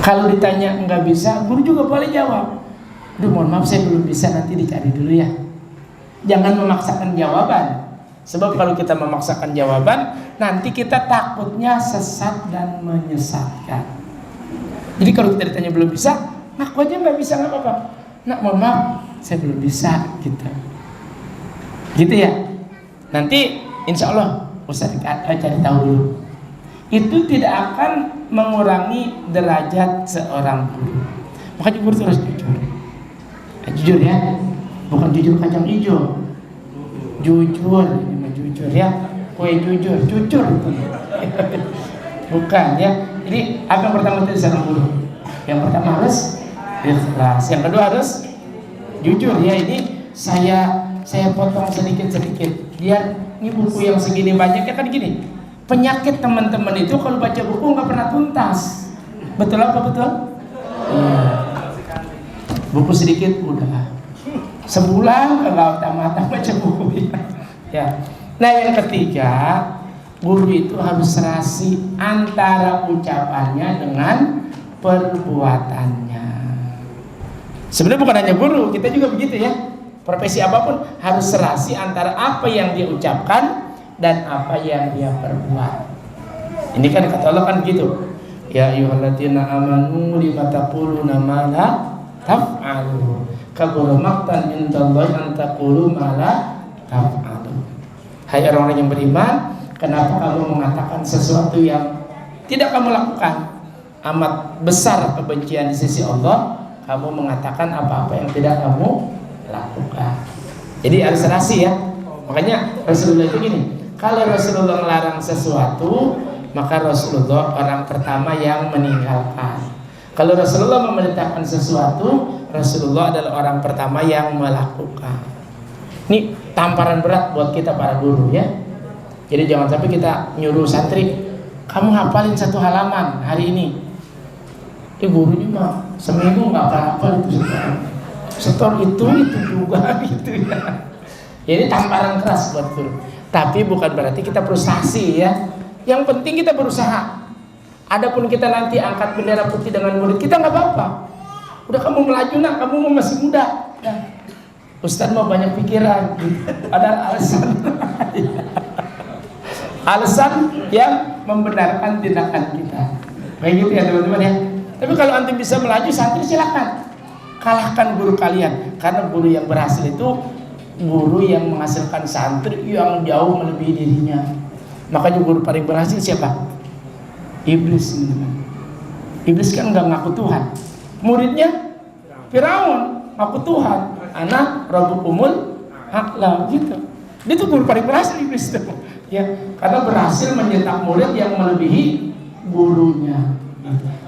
Kalau ditanya nggak bisa, guru juga boleh jawab, "Duh, mohon maaf saya belum bisa, nanti dicari dulu ya." Jangan memaksakan jawaban. Sebab kalau kita memaksakan jawaban, nanti kita takutnya sesat dan menyesatkan. Jadi kalau kita ditanya belum bisa, ngaku aja nggak bisa, nggak apa-apa. "Nak, mohon maaf, saya belum bisa," gitu ya. Nanti insya Allah Ustaz cari tahu dulu. Itu tidak akan mengurangi derajat seorang guru. Makanya guru terus jujur. Jujur ya, bukan jujur kacang hijau. Jujur, ini mah jujur ya. Kue jujur itu. Bukan ya. Jadi apa yang pertama itu seorang guru? Yang pertama harus ikhlas. Yang kedua harus jujur ya. Ini saya potong sedikit biar ini buku yang segini banyaknya kan gini. Penyakit teman-teman itu kalau baca buku nggak pernah tuntas. Betul apa betul? Iya. Buku sedikit udah sebulan kalau tamat baca buku ya. Nah yang ketiga, guru itu harus serasi antara ucapannya dengan perbuatannya. Sebenarnya bukan hanya guru, kita juga begitu ya. Profesi apapun harus serasi antara apa yang dia ucapkan dan apa yang dia perbuat. Ini kan kata Allah kan gitu. Ya ayyuhalladzina amanu lima taquluna ma la taf'alu. Kabura maqtan indallahi an taqulu ma la taf'alu. Hai orang-orang yang beriman, kenapa kamu mengatakan sesuatu yang tidak kamu lakukan? Amat besar kebencian di sisi Allah kamu mengatakan apa-apa yang tidak kamu lakukan. Jadi harus serasi ya. Makanya Rasulullah itu gini, kalau Rasulullah melarang sesuatu, maka Rasulullah orang pertama yang meninggalkan. Kalau Rasulullah memerintahkan sesuatu, Rasulullah adalah orang pertama yang melakukan. Ini tamparan berat buat kita para guru ya. Jadi jangan sampai kita nyuruh santri, "Kamu hafalin 1 halaman hari ini." Gurunya mah seminggu nggak hafal itu setor itu juga gitu ya. Ini tamparan keras buat guru. Tapi bukan berarti kita frustasi ya. Yang penting kita berusaha. Adapun kita nanti angkat bendera putih dengan murid kita nggak apa-apa. Udah kamu melaju nak, kamu masih muda. Ya. Ustaz mau banyak pikiran. Ada alasan yang membenarkan tindakan kita. Kayak gitu ya teman-teman ya. Tapi kalau antum bisa melaju, santri silakan. Kalahkan guru kalian, karena guru yang berhasil itu guru yang menghasilkan santri yang jauh melebihi dirinya. Makanya guru paling berhasil siapa? Iblis, teman-teman. Iblis kan nggak ngaku Tuhan. Muridnya Firaun ngaku Tuhan. Anak Rabbukumul A'la gitu. Dia tuh guru paling berhasil Iblis tuh. Ya, karena berhasil mencetak murid yang melebihi gurunya.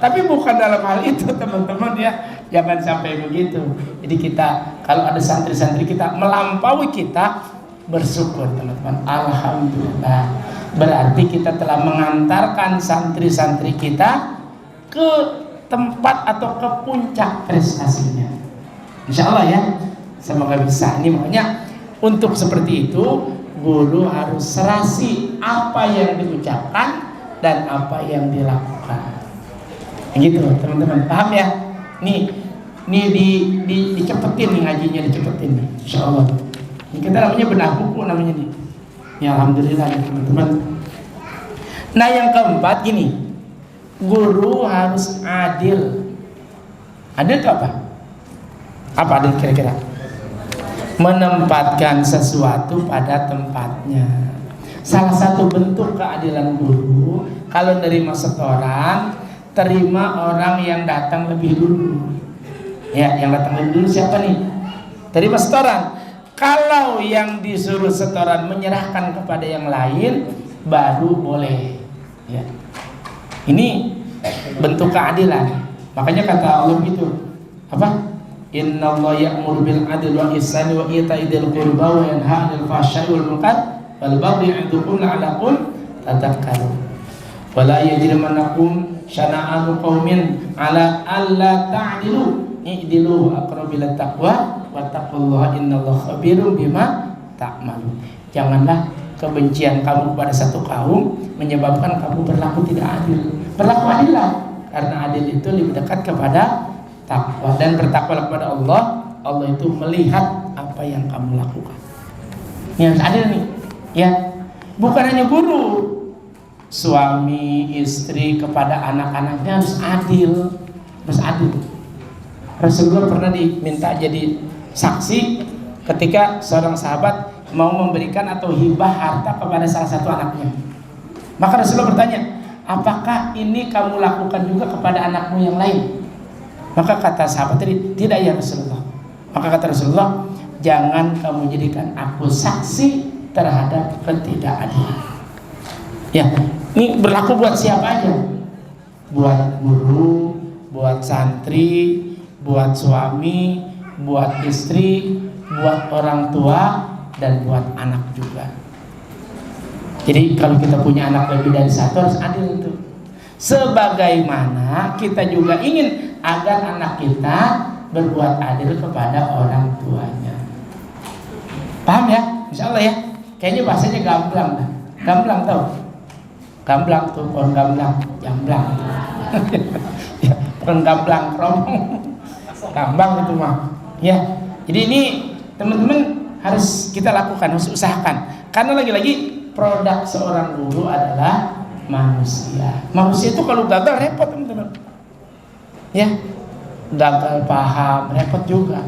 Tapi bukan dalam hal itu teman-teman ya. Jangan sampai begitu. Jadi kita kalau ada santri-santri kita melampaui kita, bersyukur teman-teman. Alhamdulillah. Berarti kita telah mengantarkan santri-santri kita ke tempat atau ke puncak prestasinya. Insya Allah ya. Semoga bisa. Ini makanya untuk seperti itu guru harus serasi apa yang diucapkan dan apa yang dilakukan. Gitu teman-teman, paham ya? Nih dicepetin nih ngajinya, dicepetin nih, insya Allah. Ini kita namanya bedah buku namanya nih. Ya alhamdulillah ya teman-teman. Nah yang keempat gini, guru harus adil. Adil itu apa? Apa adil kira-kira? Menempatkan sesuatu pada tempatnya. Salah satu bentuk keadilan guru, kalau nerima setoran, terima orang yang datang lebih dulu. Ya, yang datang lebih dulu siapa nih? Terima setoran. Kalau yang disuruh setoran menyerahkan kepada yang lain, baru boleh. Ya. Ini bentuk keadilan. Makanya kata Allah gitu. Apa? Innallaha ya'muru bil adli wal ihsani wa ita'i dzil qurba wa yanha 'anil fahsya'i wal munkar wal baghi 'idzukum la'allakum tadhakkarun. Wala yajrimannakum syana'anu qaumin 'ala alla ta'dilu i'dilu aqrabu lit taqwa wattaqullaha innallaha khabirum bima ta'malun. Janganlah kebencian kamu kepada satu kaum menyebabkan kamu berlaku tidak adil. Berlaku adillah. Karena adil itu lebih dekat kepada takwa, dan bertakwa kepada Allah. Allah itu melihat apa yang kamu lakukan. Ini harus adil nih, ya. Bukan hanya guru, suami istri kepada anak-anaknya harus adil, harus adil. Rasulullah pernah diminta jadi saksi ketika seorang sahabat mau memberikan atau hibah harta kepada salah satu anaknya. Maka Rasulullah bertanya, apakah ini kamu lakukan juga kepada anakmu yang lain? Maka kata sahabat tadi, tidak ya Rasulullah. Maka kata Rasulullah, jangan kamu jadikan aku saksi terhadap ketidakadilan. Ya, ini berlaku buat siapa aja, buat guru, buat santri, buat suami, buat istri, buat orang tua, dan buat anak juga. Jadi kalau kita punya anak lebih dari satu harus adil itu. Sebagaimana kita juga ingin agar anak kita berbuat adil kepada orang tuanya. Paham ya? Insya Allah ya. Kayaknya bahasanya gamblang dah. Gamblang tau? Gamblang tuh, pohon gamblang, jamblang. Ya, pohon gamblang, keromong. Gamblang itu mah. Ya. Jadi ini teman-teman harus kita lakukan, harus usahakan. Karena lagi-lagi produk seorang guru adalah manusia. Manusia itu kalau gagal repot teman-teman. Ya, gagal paham repot juga.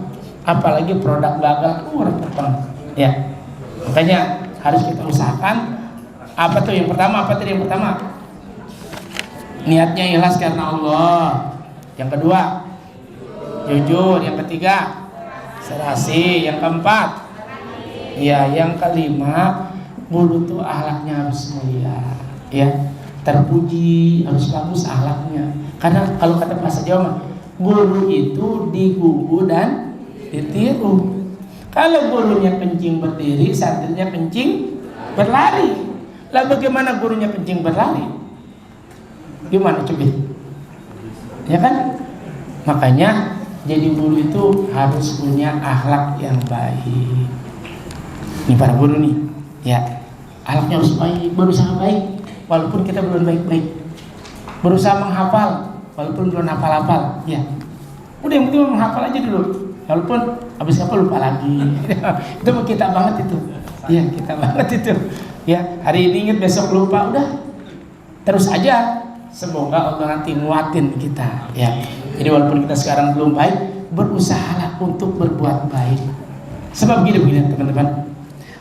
Apalagi produk gagal, repot banget. Ya, makanya harus kita usahakan. Apa tuh yang pertama? Apa tadi yang pertama? Niatnya ikhlas karena Allah. Yang kedua, jujur. Yang ketiga, serasi. Yang keempat, ya, yang kelima, guru tuh akhlaknya harus mulia, ya, terpuji, harus bagus akhlaknya. Karena kalau kata bahasa Jawa, guru itu digugu dan ditiru. Kalau gurunya kencing berdiri, santrinya kencing berlari. Lah bagaimana gurunya kencing berlari? Gimana coba? Ya kan? Makanya jadi guru itu harus punya akhlak yang baik. Ini para guru nih, ya, akhlaknya harus baik, berusaha baik walaupun kita belum baik-baik, berusaha menghafal walaupun belum hafal-hafal, ya. Udah yang penting menghafal aja dulu, walaupun habis hafal lupa lagi. Itu kita banget itu, ya, kita banget itu, ya. Hari ini ingat besok lupa, udah terus aja. Semoga Allah nanti nguatin kita, ya. Jadi walaupun kita sekarang belum baik, berusahalah untuk berbuat baik. Sebab gini teman-teman,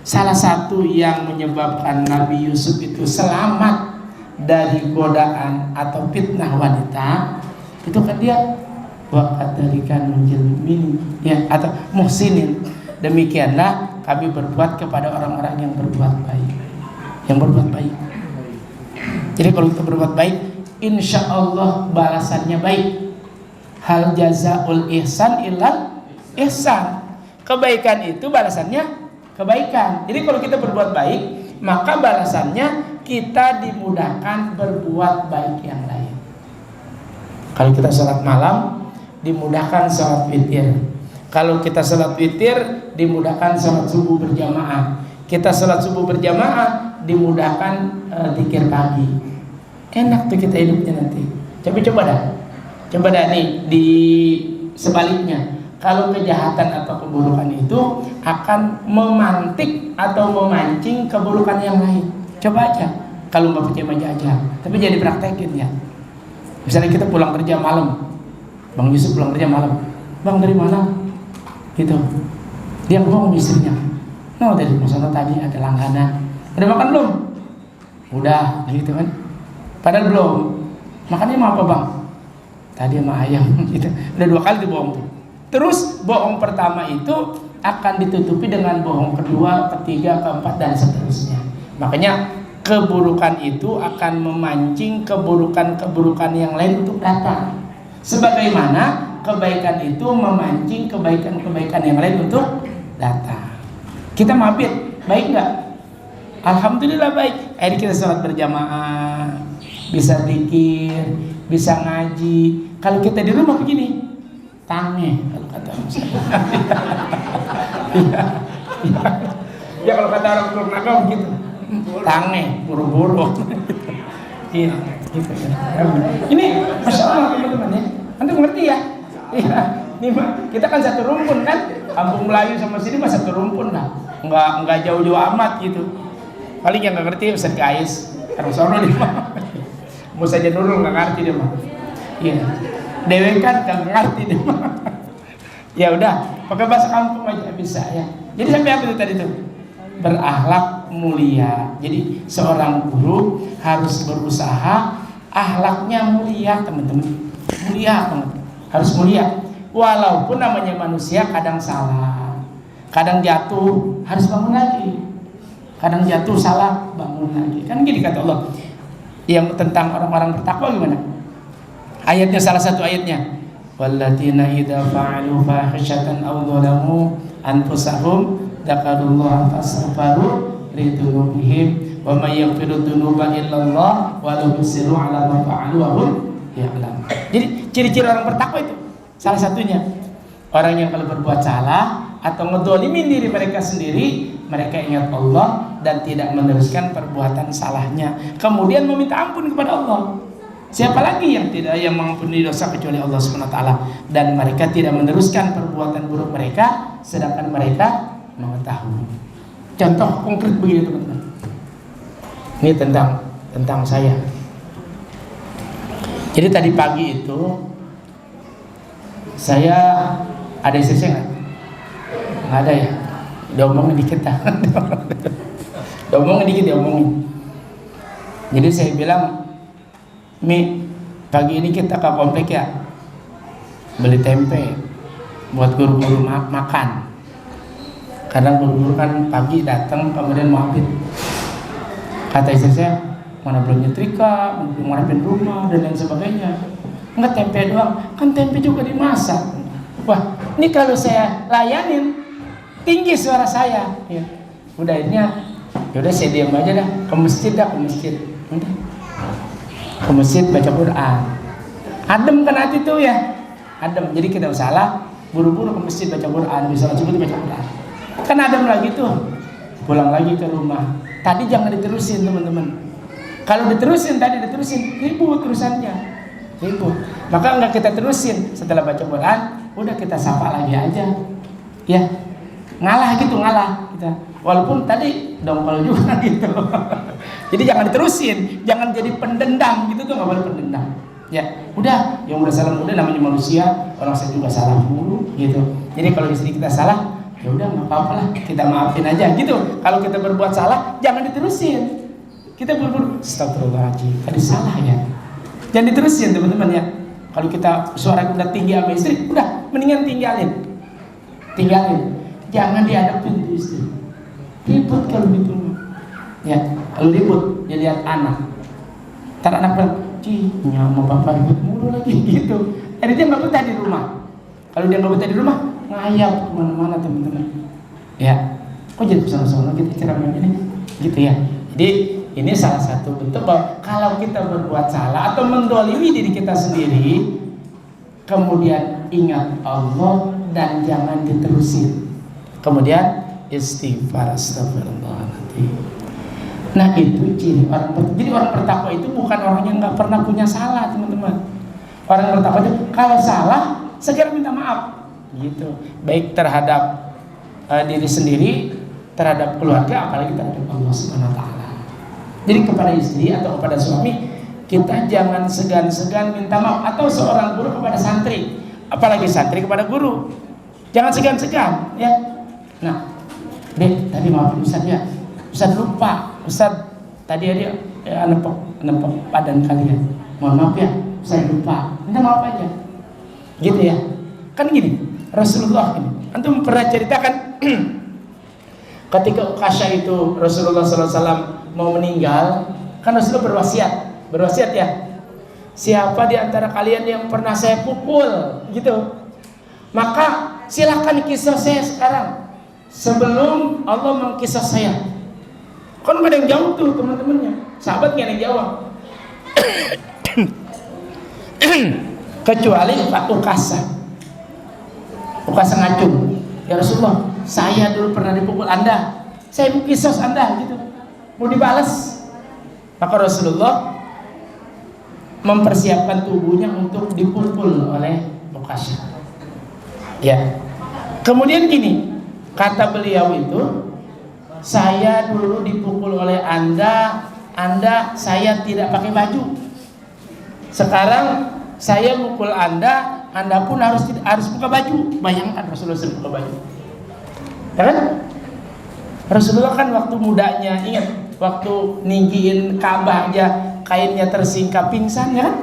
salah satu yang menyebabkan Nabi Yusuf itu selamat dari godaan atau fitnah wanita, itu kan dia waqadzalika nunjil mu'minin, ya, atau muhsinin. Demikianlah kami berbuat kepada orang-orang yang berbuat baik, yang berbuat baik. Jadi kalau kita berbuat baik, insya Allah balasannya baik. Hal jazaul ihsan illal ihsan. Kebaikan itu balasannya kebaikan. Jadi kalau kita berbuat baik, maka balasannya kita dimudahkan berbuat baik yang lain. Kalau kita sholat malam, dimudahkan sholat witir. Kalau kita sholat witir, dimudahkan sholat subuh berjamaah. Kita sholat subuh berjamaah, dimudahkan zikir pagi. Enak tuh kita hidupnya nanti. Coba dah. Coba dah nih di sebaliknya. Kalau kejahatan atau keburukan itu akan memantik atau memancing keburukan yang lain. Coba aja. Kalau nggak percaya aja. Tapi jadi praktekin ya. Misalnya kita pulang kerja malam, Bang Yusuf pulang kerja malam. Bang dari mana? Gitu. Dia ngomong istrinya. No, dari sana tadi ada langganan. Udah makan belum? Udah, gitu kan. Padahal belum. Makannya mau apa bang? Tadi sama ayam. Gitu. Udah 2 kali dibohong tuh. Terus bohong pertama itu akan ditutupi dengan bohong kedua, ketiga, keempat, dan seterusnya. Makanya keburukan itu akan memancing keburukan-keburukan yang lain untuk datang. Sebagaimana kebaikan itu memancing kebaikan-kebaikan yang lain untuk datang. Kita mabit, baik nggak? Alhamdulillah baik. Akhirnya kita sholat berjamaah, bisa zikir, bisa ngaji. Kalau kita di rumah begini, tange kalau kata ya kalau kata orang Purnaga begitu, tange buru-buru. Iya, gitu ya. Ini Masya Allah teman-teman ya. Anda mengerti ya? Iya. Ini kita kan satu rumpun kan. Kampung Melayu sama sini mah satu rumpun lah. Enggak jauh-jauh amat gitu. Paling yang nggak ngerti Ustaz Gais. Karena sono dia mah. Mau saja Nurul nggak ngerti dia mah. Iya. Dewe kan nggak ngerti dia mah. Ya udah, pakai bahasa kampung aja bisa ya. Jadi sampai apa itu tadi tuh? Berakhlak mulia. Jadi seorang guru harus berusaha akhlaknya mulia, teman-teman. Mulia banget. Harus mulia. Walaupun namanya manusia kadang salah, kadang jatuh, harus bangun lagi. Kadang jatuh salah, bangun lagi. Kan gini kata Allah. Yang tentang orang-orang bertakwa gimana? Ayatnya salah satu ayatnya. Walladzina idza fa'alu fahishatan aw dzalamu anfusahum dzakarullaha fastaghfaru lidzunubihim wa may yaghfiru dzunuba illallah wa lam yusiru 'ala ma fa'alu wa hum ya'lamun. Jadi ciri-ciri orang bertakwa itu salah satunya orang yang kalau berbuat salah atau ngedzalimin diri mereka sendiri, mereka ingat Allah dan tidak meneruskan perbuatan salahnya, kemudian meminta ampun kepada Allah. Siapa lagi yang tidak yang mengampuni dosa kecuali Allah Subhanahu wa taala, dan mereka tidak meneruskan perbuatan buruk mereka sedangkan mereka mengetahui. Contoh konkret begini teman-teman. Ini tentang saya. Jadi tadi pagi itu saya ada istri nggak? Nggak ada ya? Diomongin dikit dah. Diomongin dikit, diomongin. Jadi saya bilang, Mi, pagi ini kita ke komplek ya, beli tempe buat guru-guru makan. Kadang guru-guru kan pagi datang kemudian mau habis. Kata istri saya, mana belum nyetrika, belum ngerapin rumah dan lain sebagainya. Enggak, tempe doang, kan tempe juga dimasak. Wah, ini kalau saya layanin tinggi suara saya. Ya. Udah ini ya, udah saya diam aja dah, ke masjid dah, ke masjid. Udah. Ke masjid baca Quran. Adem kan hati tuh ya, adem. Jadi kita salah, buru-buru ke masjid baca Quran, bisa langsung baca Quran. Kan adem lagi tuh, pulang lagi ke rumah. Tadi jangan diterusin teman-teman. Kalau diterusin ribut urusannya, ribut. Maka enggak kita terusin. Setelah baca Quran, udah kita sapa lagi aja, ya. Ngalah kita. Walaupun tadi dongkol juga gitu. Jadi jangan diterusin, jangan jadi pendendam gitu tuh, nggak boleh pendendam. Ya, udah, yang udah salah udah, namanya manusia, orang saya juga salah dulu gitu. Jadi kalau istri kita salah, ya udah nggak apa-apa lah, kita maafin aja gitu. Kalau kita berbuat salah, jangan diterusin. Kita buru-buru, astagfirullahaladzim, tadi salah ya. Jangan diterusin teman-teman ya. Kalau kita suara udah tinggi sama istri, udah mendingan tinggalin. Jangan dihadapin tuh istri. Ribut kalau gitu. Ya, kalau ribut dia lihat anak. Ntar anak bilang, "Cinya mau papa ribut mulu lagi," gitu. Jadi dia nggak betah di rumah. Kalau dia nggak betah di rumah, ngayap kemana-mana teman-teman. Ya, kok jadi sono-sono gitu ceramahnya nih, gitu ya. Jadi ini salah satu bentuk bahwa kalau kita berbuat salah atau mendolimi diri kita sendiri, kemudian ingat Allah dan jangan diterusin. Kemudian istighfar, astagfirullahaladzim. Nah itu ciri orang bertakwa. Jadi orang bertakwa itu bukan orang yang nggak pernah punya salah teman-teman. Orang bertakwa itu kalau salah segera minta maaf, gitu. Baik terhadap diri sendiri, terhadap keluarga, apalagi terhadap Allah Subhanahu Wa Taala. Jadi kepada istri atau kepada suami kita jangan segan-segan minta maaf, atau seorang guru kepada santri, apalagi santri kepada guru, jangan segan-segan ya. Nah, Dek, tadi maaf Ustaz ya, Ustaz lupa, Ustaz tadi ada nempel padan kalian, mohon maaf ya, Ustaz lupa, minta maaf aja, gitu ya. Kan gini, Rasulullah ini, antum pernah ceritakan ketika Ukasha itu Rasulullah SAW mau meninggal, kan Rasulullah berwasiat ya, siapa di antara kalian yang pernah saya pukul, gitu, maka silahkan kisah saya sekarang sebelum Allah mengkisah saya. Kan gak ada yang jawab tuh teman-temannya, sahabat gak ada yang jawab kecuali Pak Ukasha ngacung, ya Rasulullah, saya dulu pernah dipukul Anda, saya mau kisah Anda gitu, mau dibalas. Maka Rasulullah mempersiapkan tubuhnya untuk dipukul oleh Ukasha. Ya. Kemudian gini, kata beliau itu, saya dulu dipukul oleh Anda, saya tidak pakai baju. Sekarang saya mukul Anda pun harus buka baju. Bayangkan Rasulullah buka baju. Ya kan? Rasulullah kan waktu mudanya, ingat, waktu ninggiin Ka'bah aja kainnya tersingkap pingsan, ya kan?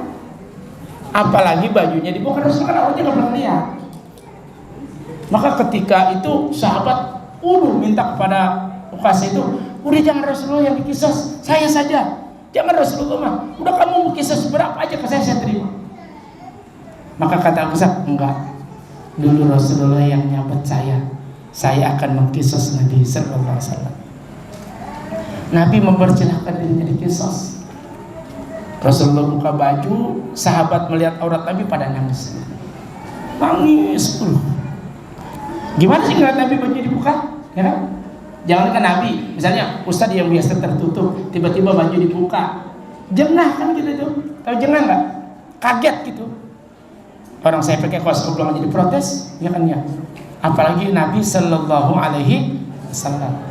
Apalagi bajunya dibuka. Rasulullah kan awalnya nggak pernah lihat. Maka ketika itu sahabat minta kepada Ukasha itu, udah jangan Rasulullah yang dikisos, saya saja. Jangan Rasulullah mah, udah kamu mau kisos berapa aja ke saya terima. Maka kata Ukasha, enggak, dulu Rasulullah yang nyabet saya akan mengkisos Nabi sallallahu alaihi wasallam. Nabi mempersilahkan dirinya dikisos. Rasulullah buka baju, sahabat melihat aurat Nabi pada nangis. Nangis. Gimana sih ngeliat Nabi baju dibuka? Ya kan? Jangan kan Nabi, misalnya Ustadz yang biasa tertutup, tiba-tiba baju dibuka, jengah kan gitu tuh. Tahu jengah nggak? Kaget gitu. Orang saya pakai kaos oblong aja diprotes, ya kan ya. Apalagi Nabi Sallallahu Alaihi Wasallam.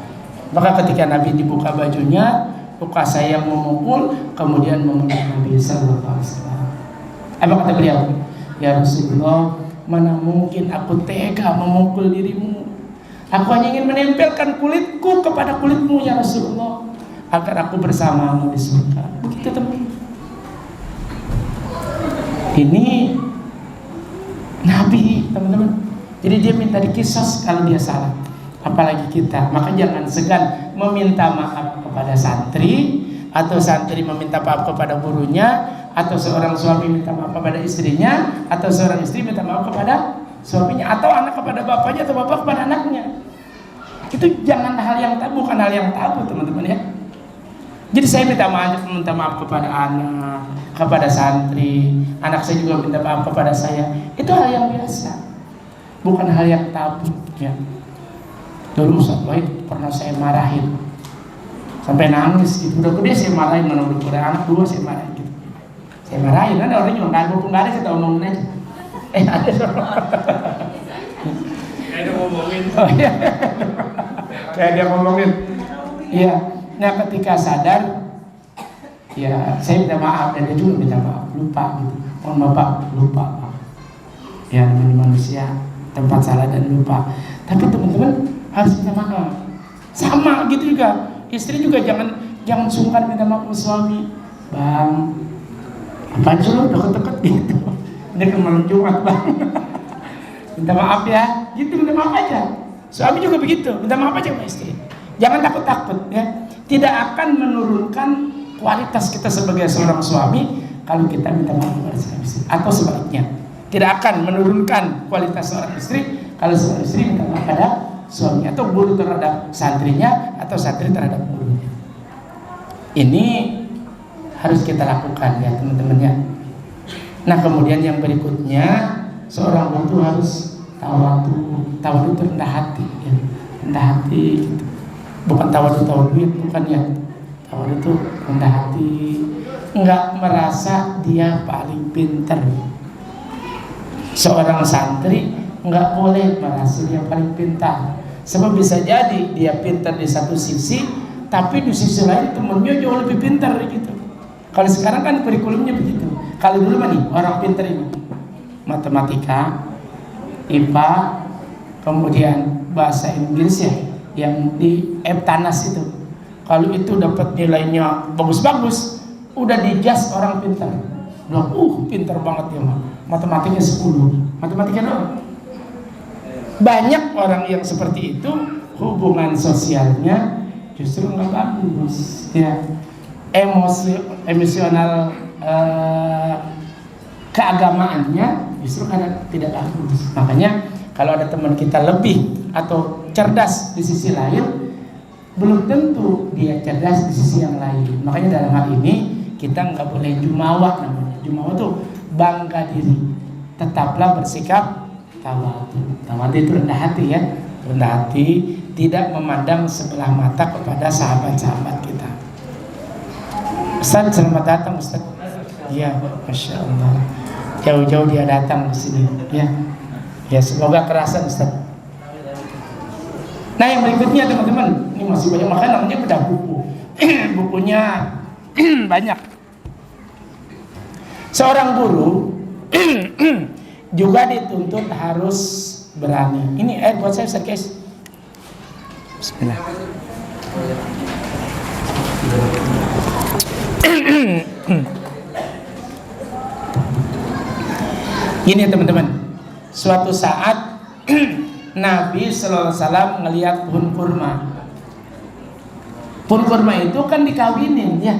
Maka ketika Nabi dibuka bajunya, Ukasha yang memukul, kemudian memeluk Nabi Sallallahu Alaihi Wasallam. Apa kata beliau? Ya Rasulullah, mana mungkin aku tega memukul dirimu. Aku hanya ingin menempelkan kulitku kepada kulitmu ya Rasulullah, agar aku bersamamu di surga. Begitu teman. Ini Nabi, teman-teman. Jadi dia minta dikisos kalau dia salah. Apalagi kita. Maka jangan segan meminta maaf kepada santri, atau santri meminta maaf kepada gurunya, atau seorang suami minta maaf kepada istrinya, atau seorang istri minta maaf kepada suaminya, atau anak kepada bapaknya, atau bapak kepada anaknya. Itu jangan hal yang tabu, bukan hal yang tabu teman-teman ya. Jadi saya minta maaf kepada anak, kepada santri, anak saya juga minta maaf kepada saya. Itu hal yang biasa, bukan hal yang tabu ya. Dulu Ustaz Wahid pernah saya marahin sampai nangis gitu. Udah gede saya marahin, mana udah pada anak dua saya marahin gitu. Saya marahin, ada orang juga nggak ada, kita omongin aja. Ada ngomongin. Oh iya. Kayak dia ngomongin. Iya. Nah ketika sadar, ya saya minta maaf dan dia juga minta maaf, lupa gitu. Mohon maaf Pak, lupa Pak. Ya namanya manusia, tempat salah dan lupa. Tapi teman-teman harus minta maaf. Sama gitu juga. Istri juga jangan sungkan minta maaf ke suami. Bang, apaan sih lo deket-deket gitu. Ini kan malam Jumat Bang. Minta maaf ya, gitu minta maaf aja. Suami juga begitu, minta maaf aja sama istri. Jangan takut-takut ya. Tidak akan menurunkan kualitas kita sebagai seorang suami kalau kita minta maaf kepada seorang istri, atau sebaliknya. Tidak akan menurunkan kualitas seorang istri kalau seorang istri minta maaf pada suaminya, atau guru terhadap santrinya, atau santri terhadap gurunya. Ini harus kita lakukan ya teman-teman ya. Nah kemudian yang berikutnya, seorang guru itu harus tawadu itu rendah hati ya. Rendah hati gitu. Bukan tawadu duit, bukan ya. Tawadu itu rendah hati, enggak merasa dia paling pintar. Seorang santri enggak boleh merasa dia paling pintar. Sebab bisa jadi dia pintar di satu sisi, tapi di sisi lain temennya jauh lebih pintar gitu. Kalau sekarang kan kurikulumnya begitu. Kalau dulu nih orang pintar ini matematika, IPA, kemudian bahasa Inggris ya, yang di Eptanas itu. Kalau itu dapat nilainya bagus-bagus, udah dijudge orang pintar. Bilang, pintar banget dia mah. Matematikanya 10. Matematika doang. Banyak orang yang seperti itu, hubungan sosialnya justru nggak bagus. Ya, emosional keagamaannya justru kadang tidak bagus. Makanya kalau ada teman kita lebih atau cerdas di sisi lain, belum tentu dia cerdas di sisi yang lain. Makanya dalam hal ini kita nggak boleh jumawa namanya. Jumawa itu bangga diri. Tetaplah bersikap tawadu. Tawadu itu rendah hati ya. Rendah hati, tidak memandang sebelah mata kepada sahabat-sahabat kita. Ustaz, selamat datang Ustaz. Iya, Masya Allah. Jauh-jauh dia datang ke sini. Ya, ya semoga kerasan Ustaz. Nah yang berikutnya teman-teman, ini masih banyak, makanya namanya bedah buku. Bukunya banyak. Seorang guru juga dituntut harus berani. Ini air buat saya Ustaz guys. Bismillah. Gini teman-teman, suatu saat Nabi Sallallahu Alaihi Wasallam ngelihat pohon kurma. Pohon kurma itu kan dikawinin ya.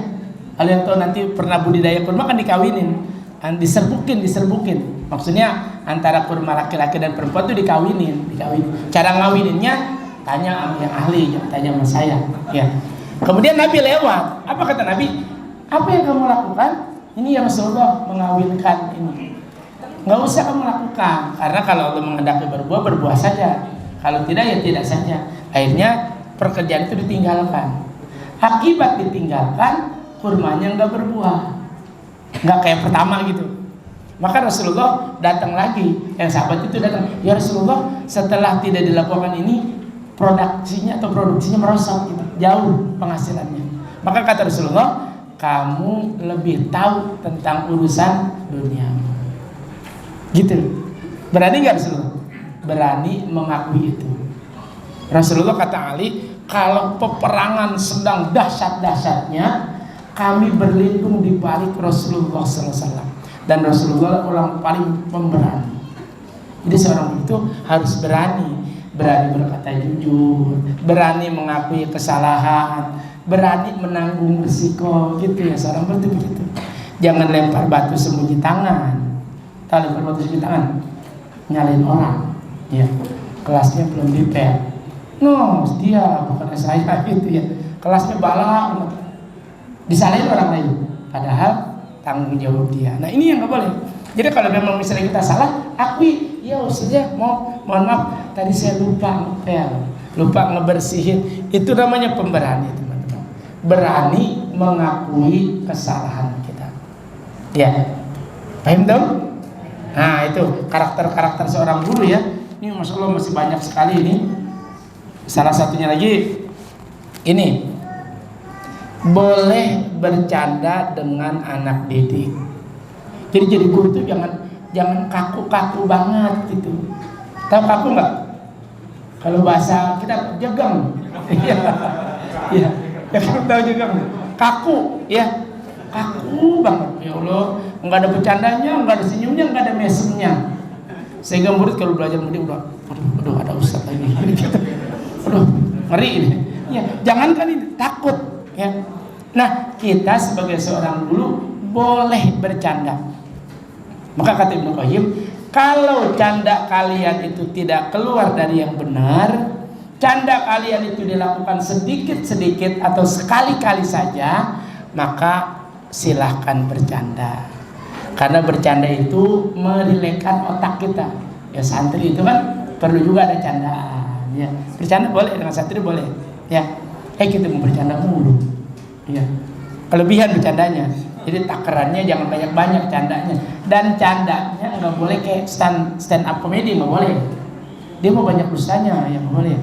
Kalian tahu nanti pernah budidaya kurma kan dikawinin, diserbukin. Maksudnya antara kurma laki-laki dan perempuan itu dikawinin. Cara ngawininnya tanya sama yang ahli, tanya sama saya. Ya. Kemudian Nabi lewat. Apa kata Nabi? Apa yang kamu lakukan? Ini ya Rasulullah mengawinkan ini. Nggak usah kamu lakukan, karena kalau Allah menghendaki berbuah saja. Kalau tidak ya tidak saja. Akhirnya pekerjaan itu ditinggalkan. Akibat ditinggalkan, kurmanya nggak berbuah, nggak kayak pertama gitu. Maka Rasulullah datang lagi. Yang sahabat itu datang, ya Rasulullah, setelah tidak dilakukan ini, produksinya merosot gitu, jauh penghasilannya. Maka kata Rasulullah, kamu lebih tahu tentang urusan dunia. Gitu. Berani nggak Rasulullah? Berani mengakui itu. Rasulullah kata Ali, kalau peperangan sedang dahsyat-dahsyatnya, kami berlindung di balik Rasulullah SAW. Dan Rasulullah orang paling pemberani. Jadi seorang itu harus berani berkata jujur, berani mengakui kesalahan, berani menanggung risiko, gitu ya. Seorang itu begitu. Jangan lempar batu sembunyi tangan. Tahu lempar batu sembunyi tangan? Nyalain orang, ya. Kelasnya belum dipel. No, dia bukan saya gitu ya. Kelasnya balak, disalahin orang lain. Padahal tanggung jawab dia. Nah ini yang nggak boleh. Jadi kalau memang misalnya kita salah, akui. Ya Ustaznya, mohon maaf, tadi saya lupa ngepel, lupa ngebersihin. Itu namanya pemberani teman-teman. Berani mengakui kesalahan kita. Ya, paham dong? Nah itu karakter-karakter seorang guru ya. Ini Masya Allah masih banyak sekali ini. Salah satunya lagi ini, boleh bercanda dengan anak didik. Jadi guru itu jangan kaku-kaku banget gitu. Tahu kaku nggak? Kalau bahasa kita jegang. Iya. Iya. Ya kamu tahu jegang. Kaku, ya. Kaku banget. Ya Allah, nggak ada bercandanya, nggak ada senyumnya, nggak ada mesemnya. Sehingga murid kalau belajar udah, aduh ada ustaz lagi. Aduh, ngeri ini. Ya, jangankan ini, takut ya. Nah, kita sebagai seorang guru boleh bercanda. Maka kata Ibnu Qayyim, kalau canda kalian itu tidak keluar dari yang benar, canda kalian itu dilakukan sedikit-sedikit atau sekali-kali saja, maka silahkan bercanda. Karena bercanda itu merilekkan otak kita. Ya santri itu kan perlu juga ada candaan. Ya, bercanda boleh, dengan santri boleh. Ya, kita mau bercanda mulu. Ya, kelebihan bercandanya. Jadi takarannya jangan banyak-banyak candanya. Dan candanya nggak boleh kayak stand up comedy, nggak boleh. Dia mau banyak dosanya, ya nggak boleh.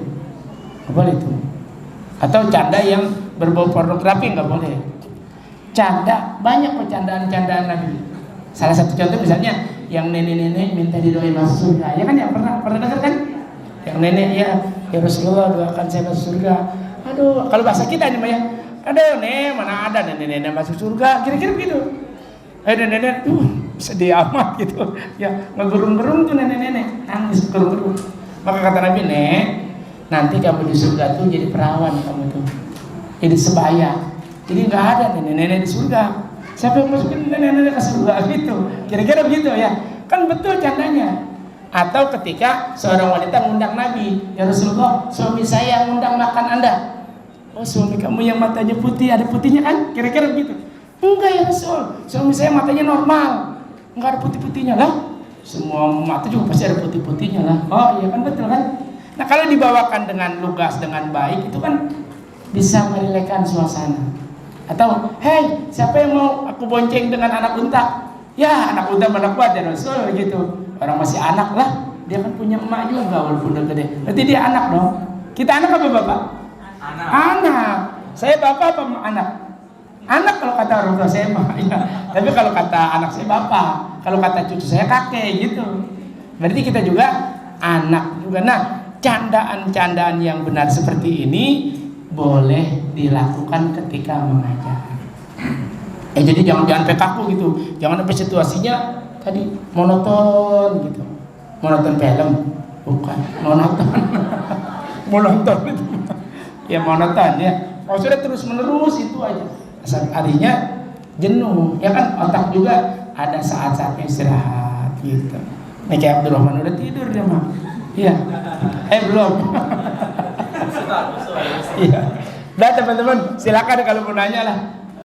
Nggak boleh itu. Atau canda yang berbau pornografi nggak boleh. Canda, banyak percandaan-candaan Nabi. Salah satu contoh misalnya yang nenek-nenek minta didoain masuk surga. Ya kan ya pernah dengar kan? Yang nenek ya Rasulullah doakan saya masuk surga. Aduh, kalau bahasa kita ini Mbak ya. Aduh, mana ada nenek-nenek masuk surga, kira-kira begitu. Nenek-nenek, sedih amat gitu. Ya, ngegerung-gerung tuh nenek-nenek, nangis gerung-gerung. Maka kata Nabi, Nek, nanti kamu di surga tuh jadi perawan kamu tuh. Jadi sebaya. Jadi nggak ada nenek-nenek di surga. Siapa yang masukin nenek-nenek ke surga gitu? Kira-kira begitu ya. Kan betul candanya. Atau ketika seorang wanita ngundang Nabi, ya Rasulullah, suami saya yang ngundang makan Anda. Oh, suami kamu yang matanya putih, ada putihnya kan? Kira-kira begitu. Enggak ya Rasul, suami saya matanya normal, enggak ada putih-putihnya lah. Semua mata juga pasti ada putih-putihnya lah. Oh iya kan, betul kan? Nah kalau dibawakan dengan lugas, dengan baik, itu kan bisa merilekkan suasana. Atau, hei, siapa yang mau aku bonceng dengan anak unta? Ya, anak unta mana kuat ya Rasul gitu. Orang masih anak lah, dia kan punya emak juga walaupun udah gede. Berarti dia anak dong. Kita anak apa bapak? Anak. Saya bapak apa anak? Anak kalau kata orang tua saya mah. Ya. Tapi kalau kata anak saya bapak, kalau kata cucu saya kakek gitu. Berarti kita juga anak juga. Nah, candaan-candaan yang benar seperti ini boleh dilakukan ketika mengajar. Jadi jangan pekaku gitu. Jangan sampai situasinya tadi monoton gitu. Monoton film, bukan monoton. Monoton itu. Ya monoton ya. Maksudnya terus menerus itu aja. Artinya jenuh. Ya kan otak juga ada saat-saatnya istirahat gitu. Nih kayak Abdurrahman udah tidur dia mah. Iya. Belum. Iya. Nah teman-teman silakan kalau mau nanya lah.